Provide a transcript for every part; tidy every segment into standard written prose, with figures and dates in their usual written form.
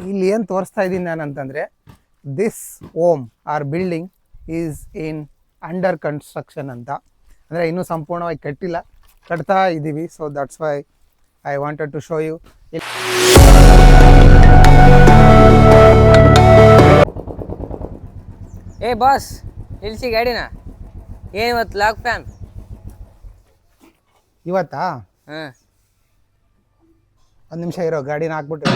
ಇಲ್ಲಿ ಏನು ತೋರಿಸ್ತಾ ಇದ್ದೀನಿ ನಾನು ಅಂತಂದರೆ, this home or building is in under construction ಅಂತ. ಅಂದರೆ ಇನ್ನೂ ಸಂಪೂರ್ಣವಾಗಿ ಕಟ್ಟಿಲ್ಲ, ಕಟ್ತಾ ಇದ್ದೀವಿ. So that's why I wanted to show you. ಏ ಬಾಸ್, ನಿಲ್ಸಿ ಗಾಡಿನ. ಏನು ಇವತ್ತು ಲಾಕ್ ಪ್ಯಾನ್ ಇವತ್ತಾ? ಹಾಂ, ಒಂದು ನಿಮಿಷ ಇರೋ, ಗಾಡಿನ ಹಾಕ್ಬಿಟ್ಟು.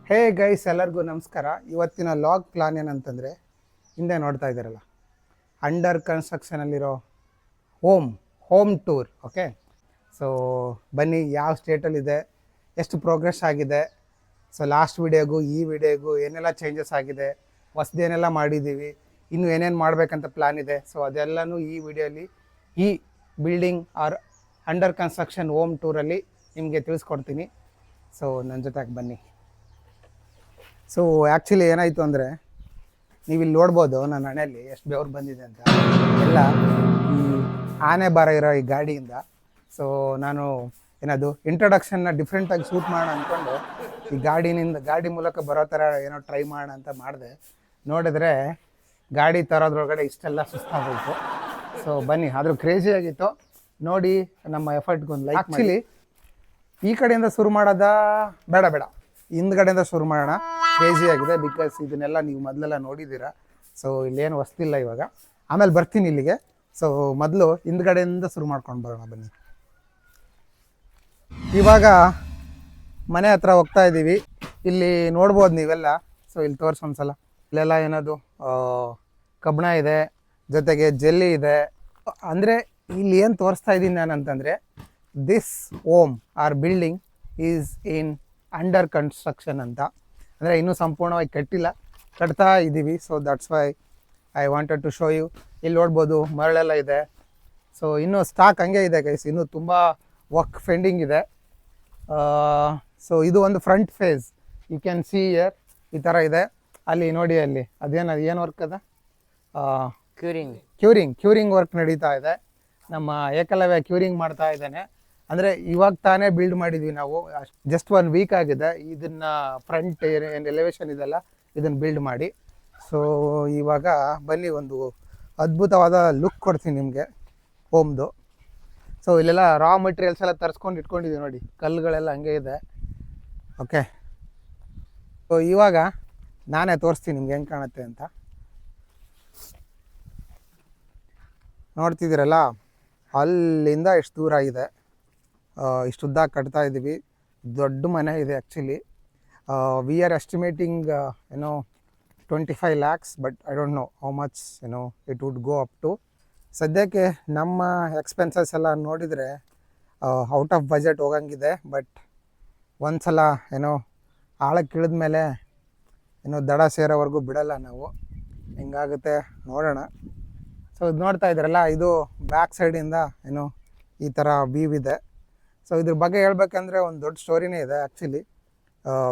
ಹೇ ಗೈಸ್, ಎಲ್ಲರಿಗೂ ನಮಸ್ಕಾರ. ಇವತ್ತಿನ ಲಾಗ್ ಪ್ಲಾನ್ ಏನಂತಂದರೆ, ಹಿಂದೆ ನೋಡ್ತಾ ಇದ್ದಾರಲ್ಲ, ಅಂಡರ್ ಕನ್ಸ್ಟ್ರಕ್ಷನಲ್ಲಿರೋ ಹೋಮ್ ಟೂರ್. ಓಕೆ, ಸೊ ಬನ್ನಿ, ಯಾವ ಸ್ಟೇಟಲ್ಲಿದೆ, ಎಷ್ಟು ಪ್ರೋಗ್ರೆಸ್ ಆಗಿದೆ, ಸೊ ಲಾಸ್ಟ್ ವಿಡಿಯೋಗೂ ಈ ವಿಡಿಯೋಗೂ ಏನೆಲ್ಲ ಚೇಂಜಸ್ ಆಗಿದೆ, ಹೊಸ್ದೇನೆಲ್ಲ ಮಾಡಿದ್ದೀವಿ, ಇನ್ನು ಏನೇನು ಮಾಡಬೇಕಂತ ಪ್ಲ್ಯಾನ್ ಇದೆ. ಸೊ ಅದೆಲ್ಲನೂ ಈ ವಿಡಿಯೋಲಿ, ಈ building are under construction home ಟೂರಲ್ಲಿ ನಿಮಗೆ ತಿಳಿಸ್ಕೊಡ್ತೀನಿ. ಸೊ ನನ್ನ ಜೊತೆಗೆ ಬನ್ನಿ. ಸೊ ಆ್ಯಕ್ಚುಲಿ ಏನಾಯಿತು ಅಂದರೆ, ನೀವು ಇಲ್ಲಿ ನೋಡ್ಬೋದು ನನ್ನ ಹಣೆಯಲ್ಲಿ ಎಷ್ಟು ಬೆವರು ಬಂದಿದೆ ಅಂತ. ಎಲ್ಲ ಈ ಆನೆ ಭಾರ ಇರೋ ಈ ಗಾಡಿಯಿಂದ. ಸೊ ನಾನು ಏನದು ಇಂಟ್ರೊಡಕ್ಷನ್ನ ಡಿಫ್ರೆಂಟಾಗಿ ಶೂಟ್ ಮಾಡೋಣ ಅಂದ್ಕೊಂಡು ಈ ಗಾಡಿ ಮೂಲಕ ಬರೋ ಥರ ಏನೋ ಟ್ರೈ ಮಾಡೋಣ ಅಂತ ಮಾಡಿದೆ. ನೋಡಿದ್ರೆ ಗಾಡಿ ತರೋದ್ರೊಳಗಡೆ ಇಷ್ಟೆಲ್ಲ ಸುಸ್ತಾಗೋಯ್ತು. ಸೊ ಬನ್ನಿ, ಆದರೂ ಕ್ರೇಜಿಯಾಗಿತ್ತು ನೋಡಿ. ನಮ್ಮ ಎಫರ್ಟ್ಗೊಂದು ಲೈಕ್. ಆ್ಯಕ್ಚುಲಿ ಈ ಕಡೆಯಿಂದ ಶುರು ಮಾಡೋದಾ ಬೇಡ ಹಿಂದ್ಗಡೆಯಿಂದ ಶುರು ಮಾಡೋಣ. ಕ್ರೇಜಿಯಾಗಿದೆ, ಬಿಕಾಸ್ ಇದನ್ನೆಲ್ಲ ನೀವು ಮೊದಲೆಲ್ಲ ನೋಡಿದ್ದೀರಾ. ಸೊ ಇಲ್ಲೇನು ಹೊಸ್ತಿಲ್ಲ ಇವಾಗ, ಆಮೇಲೆ ಬರ್ತೀನಿ ಇಲ್ಲಿಗೆ. ಸೊ ಮೊದಲು ಹಿಂದ್ಗಡೆಯಿಂದ ಶುರು ಮಾಡ್ಕೊಂಡು ಬರೋಣ ಬನ್ನಿ. ಇವಾಗ ಮನೆ ಹತ್ರ ಹೋಗ್ತಾ ಇದ್ದೀವಿ. ಇಲ್ಲಿ ನೋಡ್ಬೋದು ನೀವೆಲ್ಲ. ಸೊ ಇಲ್ಲಿ ತೋರಿಸೊಂದ್ಸಲ, ಇಲ್ಲೆಲ್ಲ ಏನದು ಕಬ್ಬಣ ಇದೆ, ಜೊತೆಗೆ ಜೆಲ್ಲಿ ಇದೆ. ಅಂದರೆ ಇಲ್ಲಿ ಏನು ತೋರಿಸ್ತಾ ಇದ್ದೀನಿ ನಾನು ಅಂತಂದರೆ, this home or building is in under construction ಅಂತ. ಅಂದರೆ ಇನ್ನೂ ಸಂಪೂರ್ಣವಾಗಿ ಕಟ್ಟಿಲ್ಲ, ಕಟ್ತಾ ಇದ್ದೀವಿ. So that's why I wanted to show you. ಇಲ್ಲಿ ನೋಡ್ಬೋದು ಮರಳೆಲ್ಲ ಇದೆ. ಸೊ ಇನ್ನೂ ಸ್ಟಾಕ್ ಹಂಗೆ ಇದೆ ಗೈಸ್, ಇನ್ನೂ ತುಂಬ ವರ್ಕ್ ಪೆಂಡಿಂಗ್ ಇದೆ. ಸೊ ಇದು ಒಂದು front face, you can see here, ಈ ಥರ ಇದೆ. ಅಲ್ಲಿ ನೋಡಿ, ಅಲ್ಲಿ ಏನು ವರ್ಕ್ ಅದ, ಕ್ಯೂರಿಂಗ್ ವರ್ಕ್ ನಡೀತಾ ಇದೆ. ನಮ್ಮ ಏಕಲವ್ಯ ಕ್ಯೂರಿಂಗ್ ಮಾಡ್ತಾ ಇದ್ದಾನೆ. ಅಂದರೆ ಇವಾಗ ತಾನೇ ಬಿಲ್ಡ್ ಮಾಡಿದ್ವಿ ನಾವು, ಜಸ್ಟ್ 1 ವೀಕ್ ಆಗಿದೆ. ಇದನ್ನು ಫ್ರಂಟ್ ಏನು ಎಲಿವೇಶನ್ ಇದೆಲ್ಲ ಇದನ್ನು ಬಿಲ್ಡ್ ಮಾಡಿ. ಸೊ ಇವಾಗ ಬನ್ನಿ, ಒಂದು ಅದ್ಭುತವಾದ ಲುಕ್ ಕೊಡ್ತೀನಿ ನಿಮಗೆ ಹೋಮ್ದು. ಸೊ ಇಲ್ಲೆಲ್ಲ ರಾ ಮೆಟೀರಿಯಲ್ಸ್ ಎಲ್ಲ ತರಿಸ್ಕೊಂಡು ಇಟ್ಕೊಂಡಿದ್ದೀವಿ ನೋಡಿ, ಕಲ್ಲುಗಳೆಲ್ಲ ಹಂಗೆ ಇದೆ. ಓಕೆ, ಸೊ ಇವಾಗ ನಾನೇ ತೋರಿಸ್ತೀನಿ ನಿಮ್ಗೆ ಹೆಂಗೆ ಕಾಣುತ್ತೆ ಅಂತ. ನೋಡ್ತಿದ್ದೀರಲ್ಲ, ಅಲ್ಲಿಂದ ಎಷ್ಟು ದೂರ ಇದೆ, ಇಷ್ಟು ಉದ್ದ ಕಟ್ತಾ ಇದ್ದೀವಿ. ದೊಡ್ಡ ಮನೆ ಇದೆ actually. We are estimating 25 lakhs, but I don't know how much it would go up to. ಸದ್ಯಕ್ಕೆ ನಮ್ಮ ಎಕ್ಸ್ಪೆನ್ಸಸ್ ಎಲ್ಲ ನೋಡಿದರೆ ಔಟ್ ಆಫ್ ಬಜೆಟ್ ಹೋಗಂಗಿದೆ. ಬಟ್ ಒಂದು ಸಲ ಆಳಕ್ಕೆ ಇಳಿದ ಮೇಲೆ ದಡ ಸೇರೋವರೆಗೂ ಬಿಡಲ್ಲ ನಾವು, ಹಿಂಗಾಗುತ್ತೆ ನೋಡೋಣ. ಸೊ ಇದು ನೋಡ್ತಾ ಇದ್ದೀರಲ್ಲ, ಇದು ಬ್ಯಾಕ್ ಸೈಡಿಂದ ಈ ಥರ ವ್ಯೂ ಇದೆ. ಸೊ ಇದ್ರ ಬಗ್ಗೆ ಹೇಳ್ಬೇಕಂದ್ರೆ ಒಂದು ದೊಡ್ಡ ಸ್ಟೋರಿನೇ ಇದೆ actually.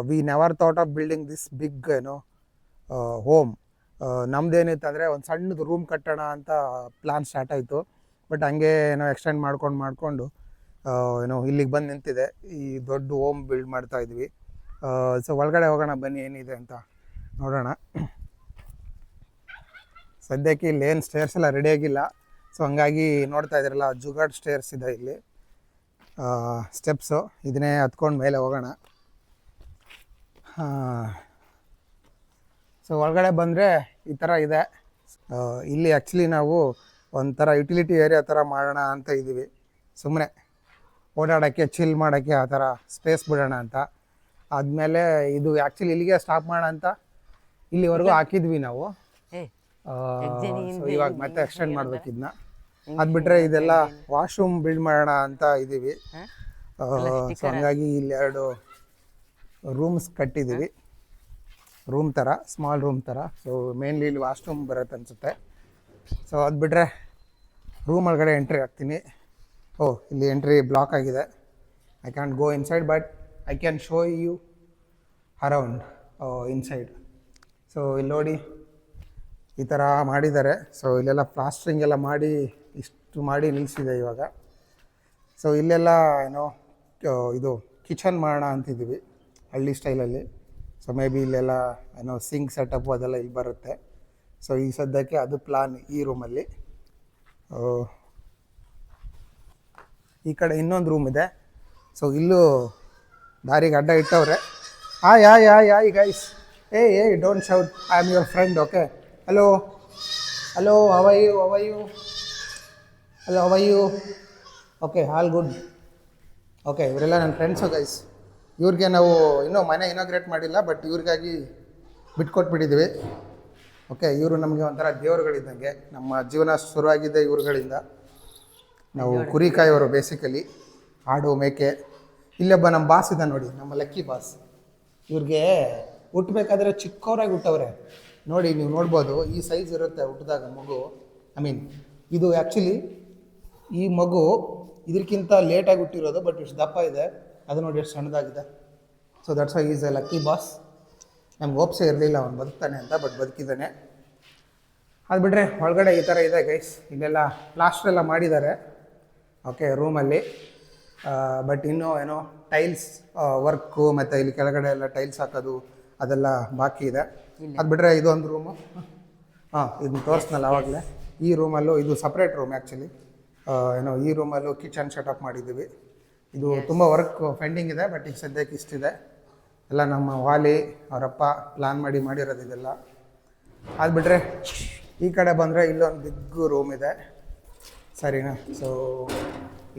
We never thought of building this big home. ನಮ್ದೇನಿತ್ತು ಅಂದರೆ ಒಂದು ಸಣ್ಣದು ರೂಮ್ ಕಟ್ಟೋಣ ಅಂತ ಪ್ಲ್ಯಾನ್ ಸ್ಟಾರ್ಟ್ ಆಯಿತು. ಬಟ್ ಹಂಗೆ ಎಕ್ಸ್ಟೆಂಡ್ ಮಾಡ್ಕೊಂಡು ಇಲ್ಲಿಗೆ ಬಂದು ನಿಂತಿದೆ. ಈ ದೊಡ್ಡ ಹೋಮ್ ಬಿಲ್ಡ್ ಮಾಡ್ತಾ ಇದ್ವಿ. ಸೊ ಒಳಗಡೆ ಹೋಗೋಣ ಬನ್ನಿ, ಏನಿದೆ ಅಂತ ನೋಡೋಣ. ಸದ್ಯಕ್ಕೆ ಇಲ್ಲಿ ಏನು ಸ್ಟೇರ್ಸ್ ಎಲ್ಲ ರೆಡಿಯಾಗಿಲ್ಲ. ಸೊ ಹಂಗಾಗಿ ನೋಡ್ತಾ ಇದ್ದೀರಲ್ಲ, ಜುಗಾಡ್ ಸ್ಟೇರ್ಸ್ ಇದೆ ಇಲ್ಲಿ, ಸ್ಟೆಪ್ಸು. ಇದನ್ನೇ ಹತ್ಕೊಂಡು ಮೇಲೆ ಹೋಗೋಣ. ಸೊ ಒಳಗಡೆ ಬಂದರೆ ಈ ಥರ ಇದೆ. ಇಲ್ಲಿ ಆ್ಯಕ್ಚುಲಿ ನಾವು ಒಂಥರ ಯುಟಿಲಿಟಿ ಏರಿಯಾ ಥರ ಮಾಡೋಣ ಅಂತ ಇದ್ದೀವಿ. ಸುಮ್ಮನೆ ಓಡಾಡೋಕ್ಕೆ, ಚಿಲ್ ಮಾಡೋಕ್ಕೆ ಆ ಥರ ಸ್ಪೇಸ್ ಬಿಡೋಣ ಅಂತ. ಆದಮೇಲೆ ಇದು ಆ್ಯಕ್ಚುಲಿ ಇಲ್ಲಿಗೆ ಸ್ಟಾಪ್ ಮಾಡೋಣ ಅಂತ ಇಲ್ಲಿವರೆಗೂ ಹಾಕಿದ್ವಿ ನಾವು. ಸೊ ಇವಾಗ ಮತ್ತೆ ಎಕ್ಸ್ಟೆಂಡ್ ಮಾಡ್ಬೇಕು ಇದನ್ನ. ಅದು ಬಿಟ್ಟರೆ ಇದೆಲ್ಲ ವಾಶ್ರೂಮ್ ಬಿಲ್ಡ್ ಮಾಡೋಣ ಅಂತ ಇದ್ದೀವಿ. ಸೊ ಹಂಗಾಗಿ ಇಲ್ಲಿ 2 ರೂಮ್ಸ್ ಕಟ್ಟಿದ್ದೀವಿ, ರೂಮ್ ಥರ, ಸ್ಮಾಲ್ ರೂಮ್ ಥರ. ಸೊ ಮೇನ್ಲಿ ಇಲ್ಲಿ ವಾಶ್ರೂಮ್ ಬರುತ್ತೆ ಅನಿಸುತ್ತೆ. ಸೊ ಅದು ಬಿಟ್ಟರೆ ರೂಮ್ ಒಳಗಡೆ ಎಂಟ್ರಿ ಆಗ್ತೀನಿ. ಇಲ್ಲಿ ಎಂಟ್ರಿ ಬ್ಲಾಕ್ ಆಗಿದೆ, I can go inside, but I can show you around inside. So ಇಲ್ಲಿ ನೋಡಿ, ಈ ಥರ ಮಾಡಿದ್ದಾರೆ. ಸೊ ಇಲ್ಲೆಲ್ಲ ಪ್ಲಾಸ್ಟ್ರಿಂಗ್ ಎಲ್ಲ ಮಾಡಿ ಇಷ್ಟು ಮಾಡಿ ನಿಲ್ಲಿಸಿದೆ ಇವಾಗ. ಸೊ ಇಲ್ಲೆಲ್ಲ ಇದು ಕಿಚನ್ ಮಾಡೋಣ ಅಂತಿದ್ದೀವಿ. ಹಳ್ಳಿ ಸ್ಟೈಲಲ್ಲಿ. ಸೊ ಮೇ ಬಿ ಇಲ್ಲೆಲ್ಲ ಏನೋ ಸಿಂಕ್ ಸೆಟಪ್ಪು ಅದೆಲ್ಲ ಇಲ್ಲಿ ಬರುತ್ತೆ. ಸೊ ಈ ಸದ್ಯಕ್ಕೆ ಅದು ಪ್ಲಾನ್ ಈ ರೂಮಲ್ಲಿ. ಈ ಕಡೆ ಇನ್ನೊಂದು ರೂಮ್ ಇದೆ. ಸೊ ಇಲ್ಲೂ ದಾರಿಗೆ ಅಡ್ಡ ಇಟ್ಟವ್ರೆ. Ya guys, don't shout, I am your friend. Okay, hello how are you? Okay, all good. Okay, ಇವರೆಲ್ಲ ನನ್ನ ಫ್ರೆಂಡ್ಸು ಗೈಸ್. ಇವ್ರಿಗೆ ನಾವು ಇನ್ನೂ ಮನೆ ಇನಾಗ್ರೇಟ್ ಮಾಡಿಲ್ಲ, ಬಟ್ ಇವ್ರಿಗಾಗಿ ಬಿಟ್ಕೊಟ್ಬಿಟ್ಟಿದ್ದೀವಿ. ಓಕೆ, ಇವರು ನಮಗೆ ಒಂಥರ ದೇವರುಗಳಿದ್ದಂಗೆ. ನಮ್ಮ ಜೀವನ ಶುರುವಾಗಿದೆ ಇವ್ರುಗಳಿಂದ. ನಾವು ಕುರಿ ಕಾಯೋರು ಬೇಸಿಕಲಿ, ಆಡು ಮೇಕೆ. ಇಲ್ಲೊಬ್ಬ ನಮ್ಮ ಬಾಸ್ ಇದ್ದ ನೋಡಿ, ನಮ್ಮ ಲಕ್ಕಿ ಬಾಸ್. ಇವ್ರಿಗೆ ಹುಟ್ಟಬೇಕಾದ್ರೆ ಚಿಕ್ಕವರಾಗಿ ಹುಟ್ಟವ್ರೆ ನೋಡಿ. ನೀವು ನೋಡ್ಬೋದು, ಈ ಸೈಜ್ ಇರುತ್ತೆ ಹುಟ್ಟಿದಾಗ ಮಗು. ಇದು ಆ್ಯಕ್ಚುಲಿ ಈ ಮಗು ಇದಕ್ಕಿಂತ ಲೇಟಾಗಿ ಹುಟ್ಟಿರೋದು, ಬಟ್ ಇಷ್ಟು ದಪ್ಪ ಇದೆ. ಅದು ನೋಡಿ ಎಷ್ಟು ಸಣ್ಣದಾಗಿದೆ. So that's why is a lucky boss. ನಮ್ಗೆ ಹೋಪ್ಸೇ ಇರಲಿಲ್ಲ ಅವ್ನು ಬದುಕ್ತಾನೆ ಅಂತ, ಬಟ್ ಬದುಕಿದ್ದಾನೆ. ಅದು ಬಿಟ್ಟರೆ ಒಳಗಡೆ ಈ ಥರ ಇದೆ ಗೈಸ್. ಇಲ್ಲೆಲ್ಲ ಪ್ಲಾಸ್ಟ್ರೆಲ್ಲ ಮಾಡಿದ್ದಾರೆ, ಓಕೆ, ರೂಮಲ್ಲಿ. ಬಟ್ ಇನ್ನೂ ಏನೋ ಟೈಲ್ಸ್ ವರ್ಕು ಮತ್ತು ಇಲ್ಲಿ ಕೆಳಗಡೆ ಎಲ್ಲ ಟೈಲ್ಸ್ ಹಾಕೋದು ಅದೆಲ್ಲ ಬಾಕಿ ಇದೆ. ಅದು ಬಿಟ್ಟರೆ ಇದು ಒಂದು ರೂಮು. ಇದನ್ನ ತೋರಿಸ್ನಲ್ಲ ಆವಾಗಲೇ. ಈ ರೂಮಲ್ಲೂ ಇದು ಸಪ್ರೇಟ್ ರೂಮ್ ಆ್ಯಕ್ಚುಲಿ. ಈ ರೂಮಲ್ಲೂ ಕಿಚನ್ ಸೆಟಪ್ ಮಾಡಿದ್ದೀವಿ. ಇದು ತುಂಬ ವರ್ಕ್ ಪೆಂಡಿಂಗ್ ಇದೆ, ಬಟ್ ಈಗ ಸದ್ಯಕ್ಕೆ ಇಷ್ಟಿದೆ. ಎಲ್ಲ ನಮ್ಮ ವಾಲಿ ಅವರಪ್ಪ ಪ್ಲ್ಯಾನ್ ಮಾಡಿರೋದು ಇದೆಲ್ಲ. ಅದು ಬಿಟ್ಟರೆ ಈ ಕಡೆ ಬಂದರೆ ಇಲ್ಲೊಂದು ಬಿಗ್ ರೂಮ್ ಇದೆ, ಸರಿನಾ? ಸೊ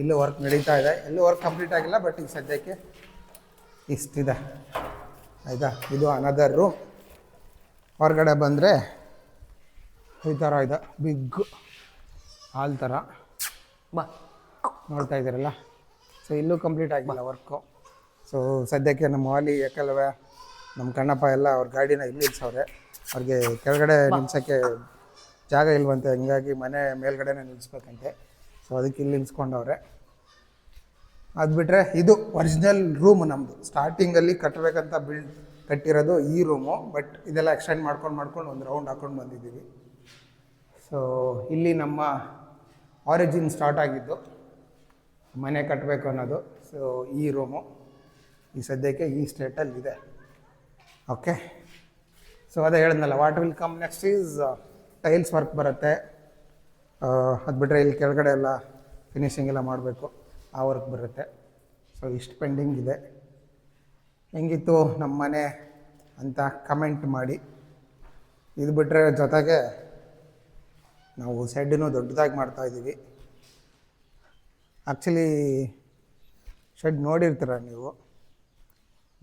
ಇಲ್ಲೂ ವರ್ಕ್ ನಡೀತಾ ಇದೆ. ಎಲ್ಲೂ ವರ್ಕ್ ಕಂಪ್ಲೀಟ್ ಆಗಿಲ್ಲ, ಬಟ್ ಈಗ ಸದ್ಯಕ್ಕೆ ಇಷ್ಟಿದೆ, ಆಯಿತಾ? ಇದು ಅನದರ್ ರೂಮ್. ಹೊರಗಡೆ ಬಂದರೆ ಈ ಥರ ಇದೆ, ಬಿಗ್ ಹಾಲ್ ಥರ ನೋಡ್ತಾ ಇದ್ದೀರಲ್ಲ. ಸೊ ಇಲ್ಲೂ ಕಂಪ್ಲೀಟ್ ಆಗಿಲ್ಲ ವರ್ಕು. ಸೊ ಸದ್ಯಕ್ಕೆ ನಮ್ಮ ವಾಲಿ ಯಾಕಲ್ವೇ ನಮ್ಮ ಕಣ್ಣಪ್ಪ ಎಲ್ಲ ಅವ್ರ ಗಾಡಿನ ಇಲ್ಲಿ ನಿಲ್ಸವ್ರೆ. ಅವ್ರಿಗೆ ಕೆಳಗಡೆ ನಿಲ್ಸೋಕ್ಕೆ ಜಾಗ ಇಲ್ವಂತೆ, ಹೀಗಾಗಿ ಮನೆ ಮೇಲ್ಗಡೆನೇ ನಿಲ್ಲಿಸ್ಬೇಕಂತೆ. ಸೊ ಅದಕ್ಕೆ ಇಲ್ಲಿ ನಿಲ್ಸ್ಕೊಂಡವ್ರೆ. ಅದು ಬಿಟ್ಟರೆ ಇದು ಒರಿಜಿನಲ್ ರೂಮ್ ನಮ್ಮದು. ಸ್ಟಾರ್ಟಿಂಗಲ್ಲಿ ಕಟ್ಟಬೇಕಂತ ಕಟ್ಟಿರೋದು ಈ ರೂಮು, ಬಟ್ ಇದೆಲ್ಲ ಎಕ್ಸ್ಟೆಂಡ್ ಮಾಡ್ಕೊಂಡು ಒಂದು ರೌಂಡ್ ಹಾಕ್ಕೊಂಡು ಬಂದಿದ್ದೀವಿ. ಸೊ ಇಲ್ಲಿ ನಮ್ಮ ಆರಿಜಿನ್ ಸ್ಟಾರ್ಟ್ ಆಗಿದ್ದು ಮನೆ ಕಟ್ಟಬೇಕು ಅನ್ನೋದು. ಸೊ ಈ ರೂಮು ಈ ಸದ್ಯಕ್ಕೆ ಈ ಸ್ಟೇಟಲ್ಲಿದೆ. ಓಕೆ, ಸೊ ಅದೇ ಹೇಳಿದ್ನಲ್ಲ, what will come next is tiles work ಬರುತ್ತೆ. ಅದು ಬಿಟ್ಟರೆ ಇಲ್ಲಿ ಕೆಳಗಡೆ ಎಲ್ಲ ಫಿನಿಷಿಂಗ್ ಎಲ್ಲ ಮಾಡಬೇಕು, ಆ ವರ್ಕ್ ಬರುತ್ತೆ. ಸೊ ಇಷ್ಟು ಪೆಂಡಿಂಗ್ ಇದೆ. ಹೆಂಗಿತ್ತು ನಮ್ಮ ಮನೆ ಅಂತ ಕಮೆಂಟ್ ಮಾಡಿ. ಇದು ಬಿಟ್ಟರೆ ಜೊತೆಗೆ ನಾವು ಶೆಡ್ಡನ್ನು ದೊಡ್ಡದಾಗಿ ಮಾಡ್ತಾಯಿದ್ದೀವಿ. ಆ್ಯಕ್ಚುಲಿ ಶೆಡ್ ನೋಡಿರ್ತೀರ ನೀವು,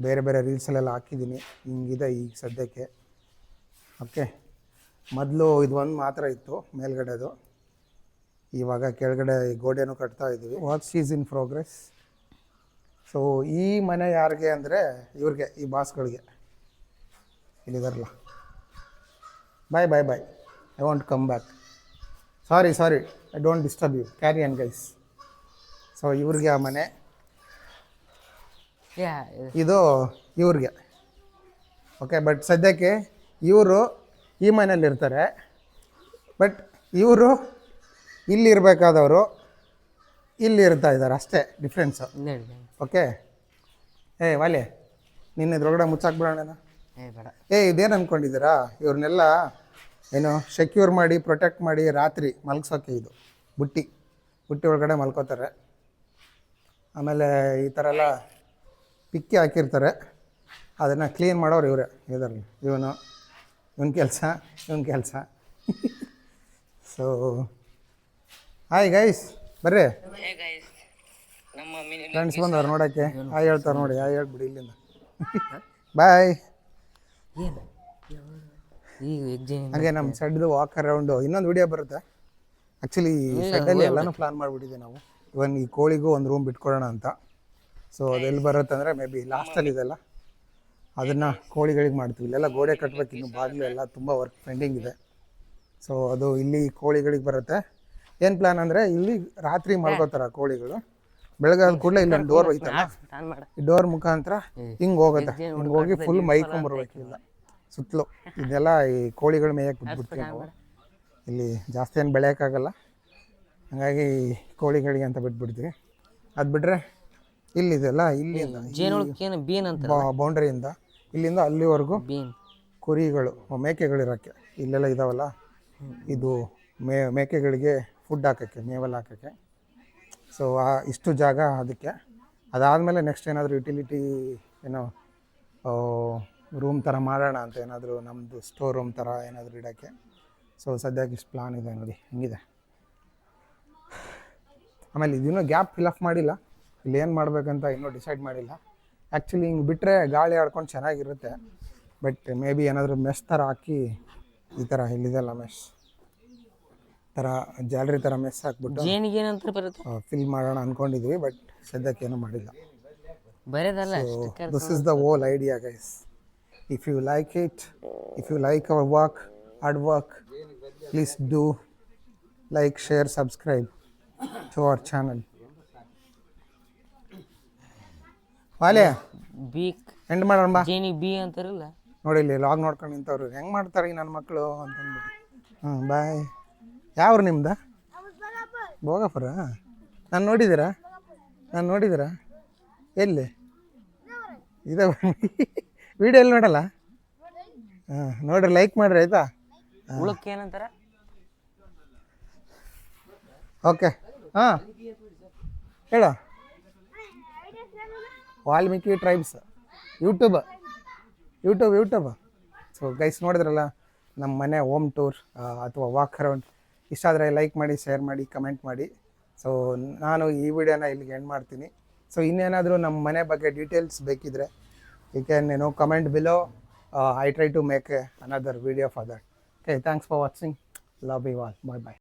ಬೇರೆ ಬೇರೆ ರೀಲ್ಸಲ್ಲೆಲ್ಲ ಹಾಕಿದ್ದೀನಿ. ಹಿಂಗಿದೆ ಈಗ ಸದ್ಯಕ್ಕೆ. ಓಕೆ, ಮೊದಲು ಇದು ಒಂದು ಮಾತ್ರ ಇತ್ತು ಮೇಲ್ಗಡೆದು. ಇವಾಗ ಕೆಳಗಡೆ ಗೋಡೆನೂ ಕಟ್ತಾ ಇದ್ದೀವಿ. Works is in progress. So ಈ ಮನೆ ಯಾರಿಗೆ ಅಂದರೆ ಇವ್ರಿಗೆ, ಈ ಬಾಸ್ಗಳಿಗೆ. ಇಲ್ಲಿದಾರಲ್ಲ, bye I want come back. Sorry I don't disturb you, carry on guys. So ಇವ್ರಿಗೆ ಆ ಮನೆ, ಇದು ಇವ್ರಿಗೆ. ಓಕೆ, ಬಟ್ ಸದ್ಯಕ್ಕೆ ಇವರು ಈ ಮನೇಲಿರ್ತಾರೆ, ಬಟ್ ಇವರು ಇಲ್ಲಿರಬೇಕಾದವರು ಇಲ್ಲಿ ಇರ್ತಾ ಇದ್ದಾರೆ, ಅಷ್ಟೇ ಡಿಫ್ರೆನ್ಸು. ಓಕೆ, ವಾಲೆ ನಿನ್ನ ಇದ್ರೊಳಗಡೆ ಮುಚ್ಚಾಕ್ಬಿಡೋಣ. ಇದೇನು ಅಂದ್ಕೊಂಡಿದ್ದೀರಾ? ಇವ್ರನ್ನೆಲ್ಲ ಏನು ಸೆಕ್ಯೂರ್ ಮಾಡಿ ಪ್ರೊಟೆಕ್ಟ್ ಮಾಡಿ ರಾತ್ರಿ ಮಲಗ್ಸೋಕ್ಕೆ ಇದು ಬುಟ್ಟಿ ಒಳಗಡೆ ಮಲ್ಕೋತಾರೆ. ಆಮೇಲೆ ಈ ಥರ ಎಲ್ಲ ಪಿಕ್ಕಿ ಹಾಕಿರ್ತಾರೆ, ಅದನ್ನು ಕ್ಲೀನ್ ಮಾಡೋರು ಇವರೇ ಇದರಲ್ಲಿ. ಇವನ ಕೆಲಸ. ಸೊ ಹಾಯ್ ಗೈಸ್, ಬರ್ರಿ ಫ್ರೆಂಡ್ಸ್ ಬಂದವ್ರು ನೋಡೋಕ್ಕೆ. ಹಾಯ್ ಹೇಳ್ತಾರೆ ನೋಡಿ, ಹಾಯ್ ಹೇಳ್ಬಿಡಿ ಇಲ್ಲಿಂದ. ಬಾಯ್. ಹಾಗೆ ನಮ್ಮ ಶೆಡ್ದು ವಾಕ್ ಅರೌಂಡು ಇನ್ನೊಂದು ವಿಡಿಯೋ ಬರುತ್ತೆ. ಆ್ಯಕ್ಚುಲಿ ಶೆಡ್ಡಲ್ಲಿ ಎಲ್ಲನೂ ಪ್ಲಾನ್ ಮಾಡಿಬಿಟ್ಟಿದ್ದೀವಿ ನಾವು. ಇವನ್ ಈ ಕೋಳಿಗೂ ಒಂದು ರೂಮ್ ಬಿಟ್ಕೊಡೋಣ ಅಂತ. ಸೊ ಅದೆಲ್ಲಿ ಬರುತ್ತೆ ಅಂದರೆ ಮೇ ಬಿ ಲಾಸ್ಟಲ್ಲಿ ಇದೆಲ್ಲ ಅದನ್ನು ಕೋಳಿಗಳಿಗೆ ಮಾಡ್ತೀವಿ. ಇಲ್ಲೆಲ್ಲ ಗೋಡೆ ಕಟ್ಟಬೇಕು, ಇನ್ನು ಬಾಗಿಲು ಎಲ್ಲ ತುಂಬ ವರ್ಕ್ ಪೆಂಡಿಂಗ್ ಇದೆ. ಸೊ ಅದು ಇಲ್ಲಿ ಕೋಳಿಗಳಿಗೆ ಬರುತ್ತೆ. ಏನು ಪ್ಲ್ಯಾನ್ ಅಂದರೆ ಇಲ್ಲಿ ರಾತ್ರಿ ಮಲ್ಕೋತಾರೆ ಕೋಳಿಗಳು. ಬೆಳಗಾದ ಕೂಡಲೇ ಇಲ್ಲೊಂದು ಡೋರ್ ಐತಲ್ಲ, ಈ ಡೋರ್ ಮುಖಾಂತರ ಹಿಂಗೆ ಹೋಗುತ್ತೆ. ಹಿಂಗೆ ಹೋಗಿ ಫುಲ್ ಮೈಕೊಂಬರ್ಬೇಕಿಲ್ಲ ಸುತ್ತಲೂ. ಇದೆಲ್ಲ ಈ ಕೋಳಿಗಳು ಮೇಯಕ್ಕೆ ಬಿಟ್ಬಿಡ್ತೀವಿ ನಾವು. ಇಲ್ಲಿ ಜಾಸ್ತಿ ಏನು ಬೆಳೆಯೋಕ್ಕಾಗಲ್ಲ, ಹಾಗಾಗಿ ಕೋಳಿಗಳಿಗೆ ಅಂತ ಬಿಟ್ಬಿಡ್ತೀವಿ. ಅದು ಬಿಟ್ಟರೆ ಇಲ್ಲಿದೆಲ್ಲ ಇಲ್ಲಿಂದ ಜೇನುಳಕ್ಕೇನು ಬೀನ್ ಅಂತಾರ ಬೌಂಡ್ರಿಯಿಂದ ಇಲ್ಲಿಂದ ಅಲ್ಲಿವರೆಗೂ ಬೀನ್. ಕುರಿಗಳು ಮೇಕೆಗಳಿರೋಕ್ಕೆ ಇಲ್ಲೆಲ್ಲ ಇದಾವಲ್ಲ, ಇದು ಮೇಕೆಗಳಿಗೆ ಫುಡ್ ಹಾಕೋಕ್ಕೆ, ಮೇವೆಲ್ಲ ಹಾಕೋಕ್ಕೆ. ಸೊ ಇಷ್ಟು ಜಾಗ ಅದಕ್ಕೆ. ಅದಾದಮೇಲೆ ನೆಕ್ಸ್ಟ್ ಏನಾದರೂ ಯುಟಿಲಿಟಿ ಏನೋ ರೂಮ್ ಥರ ಮಾಡೋಣ ಅಂತ, ಏನಾದರೂ ನಮ್ಮದು ಸ್ಟೋರ್ ರೂಮ್ ಥರ ಏನಾದರೂ ಇಡೋಕ್ಕೆ. ಸೊ ಸದ್ಯಕ್ಕೆ ಇಷ್ಟು ಪ್ಲಾನ್ ಇದೆ ನೋಡಿ ಹೆಂಗಿದೆ. ಆಮೇಲೆ ಇದನ್ನೂ ಗ್ಯಾಪ್ ಫಿಲಪ್ ಮಾಡಿಲ್ಲ, ಇಲ್ಲಿ ಏನು ಮಾಡಬೇಕಂತ ಇನ್ನೂ ಡಿಸೈಡ್ ಮಾಡಿಲ್ಲ. ಆ್ಯಕ್ಚುಲಿ ಹಿಂಗೆ ಬಿಟ್ಟರೆ ಗಾಳಿ ಆಡ್ಕೊಂಡು ಚೆನ್ನಾಗಿರುತ್ತೆ. ಬಟ್ ಮೇ ಬಿ ಏನಾದರೂ ಮೆಸ್ ಥರ ಹಾಕಿ, ಈ ಥರ ಇಲ್ಲಿದೆಲ್ಲ ಮೆಸ್ ಥರ ಜಾಲರಿ ಥರ ಮೆಸ್ ಹಾಕ್ಬಿಟ್ಟು ಜೇನಿಗೆ ಏನಂತ ಬರುತ್ತೆ ಫಿಲ್ ಮಾಡೋಣ ಅಂದ್ಕೊಂಡಿದ್ವಿ. ಬಟ್ ಸದ್ಯಕ್ಕೆ ಏನೂ ಮಾಡಿಲ್ಲ. ಬರೋದಲ್ಲ This is the whole idea, guys. If you like it, if you like our work, hard work, please do like, share, subscribe to our channel. ವಾಲೆ ಬೀಕ್ ಎಂಡ್ ಮಾಡೋಣ ಬಾ. ಜೇನಿಗೆ ಬೀ ಅಂತಾರಲ್ಲ. ನೋಡಿ ಇಲ್ಲಿ ಲಾಗ್ ನೋಡ್ಕೊಂಡು ನಿಂತವ್ರು ಹೆಂಗೆ ಮಾಡ್ತಾರೆ ಈ ನನ್ನ ಮಕ್ಕಳು ಅಂತಂದ್ಬಿಟ್ಟು. ಬಾಯ್. ಯಾವ್ರು ನಿಮ್ದು? ಭೋಗಪುರ. ನಾನು ನೋಡಿದ್ದೀರಾ ಎಲ್ಲಿ ಇದೆ? ವಿಡಿಯೋ ಎಲ್ಲಿ ನೋಡಲ್ಲ? ನೋಡ್ರಿ, ಲೈಕ್ ಮಾಡಿರಿ ಆಯಿತಾ? ಉಳಕ್ಕೆ ಏನಂತಾರ? ಓಕೆ. ಹೇಳ. Valmiki tribes YouTube. So guys ನೋಡಿದ್ರಲ್ಲ ನಮ್ಮ ಮನೆ ಹೋಮ್ ಟೂರ್ ಅಥವಾ ವಾಕ್ ಅರೌಂಡ್. ಇಷ್ಟ ಆದರೆ ಲೈಕ್ ಮಾಡಿ, ಶೇರ್ ಮಾಡಿ, ಕಮೆಂಟ್ ಮಾಡಿ. ಸೊ ನಾನು ಈ ವಿಡಿಯೋನ ಇಲ್ಲಿಗೆ ಎಂಡ್ ಮಾಡ್ತೀನಿ. ಸೊ ಇನ್ನೇನಾದರೂ ನಮ್ಮ ಮನೆ ಬಗ್ಗೆ ಡೀಟೇಲ್ಸ್ ಬೇಕಿದ್ದರೆ you can comment below. I try to make another video for that. Okay, thanks for watching. Love you all. Bye bye.